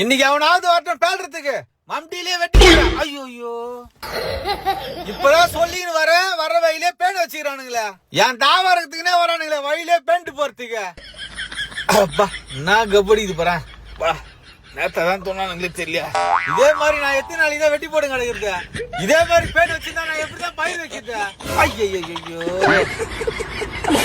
இன்னைக்கு அவனாவது ஒருத்தன் பேல்றதுக்கு மம்டிலே வெட்டி. ஐயோ இப்பதான் சொல்லின்னு வர வழியிலே பேண்ட் வச்சுக்கிறானுங்களே. என் தாவரத்துக்குனே வரானுங்களே வழியிலே பேண்ட் போறதுக்கு. அப்பா நான் கபடி இது போறேன். நேத்தான் தோணானுங்களே தெரியல. இதே மாதிரி நான் எத்தனை நாள் இதை வெட்டி போட்டு கிடக்குறது. இதே மாதிரி பேண்ட் வச்சிருந்தா நான் எப்படிதான் பயிர் வைக்கிறது. ஐயோ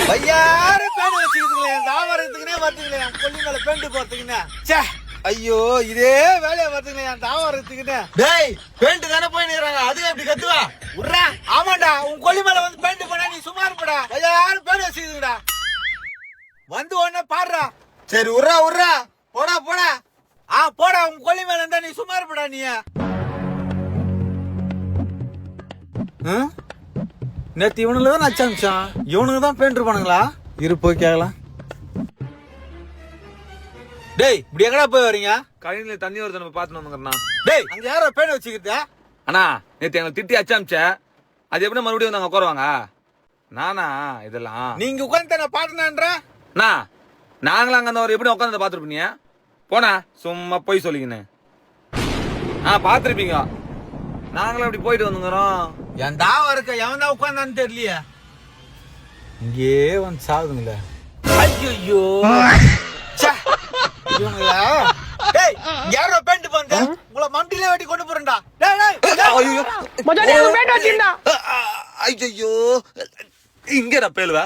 பையாரு பேண்ட் வச்சுக்கிறதுங்களே. என் தாவரத்துக்குனே வரதுங்களே என் கொல்லி மேல பேண்ட் போறதுக்குன்னு. சே ஐயோ இதே வேலையா வரதுங்களே என் தாவரத்துக்குன்னு. டேய் பேண்ட் தானே போய் நிக்கிறாங்க அதுக்கு எப்படி கத்துவா உட்றா. ஆமாண்டா உன் கொல்லி மேல வந்து பேண்ட் போனா நீ சும்மா இருப்படா. பையாரு பேண்ட் வச்சுக்கிறதுங்கடா வந்து ஒண்ணு பாடுறா. சரி உர்றா போடா போடா உன் கொல்லி மேல இருந்தா நீ சும்மா இருப்படா. நீ நேத்து இவனுல தான் அச்சாமிச்சான். இவனுங்க தான் பேண்ட் இருப்பானுங்களா? இருப்போ கேக்கலாம். டேய் இப்படி எங்கடா போய் வரீங்க? கழினில தண்ணி வருது நம்ம பாத்துட்டு வந்துங்கண்ணா. டேய் அங்க யாரோ பேண்ட் வச்சுக்கிட்ட? அண்ணா நேத்து எங்களை திட்டி அச்சாமிச்ச அது எப்படி மறுபடியும் வந்து அங்க உட்காருவாங்க? நானா இதெல்லாம் நீங்க உட்காந்து நான் பாட்டுனான்ற நாங்களும் அங்க அந்த ஒரு எப்படி உட்காந்து பாத்துருப்பீங்க. போனா சும்மா போய் சொல்லிக்கின்னு பாத்துருப்பீங்க. நாங்களும் அப்படி போயிட்டு வந்துங்கிறோம். என் தாவ இருக்க எவன் தான் உட்காந்தான்னு தெரியலையே. இங்கே வந்து சாகுதுங்களே. ஐயோ டேய் யாரோ பேண்ட் போங்க உங்களை மம்டிலே வெட்டி கொண்டு போறேன்டா. ஐயோ இங்க நான் பேலுவா.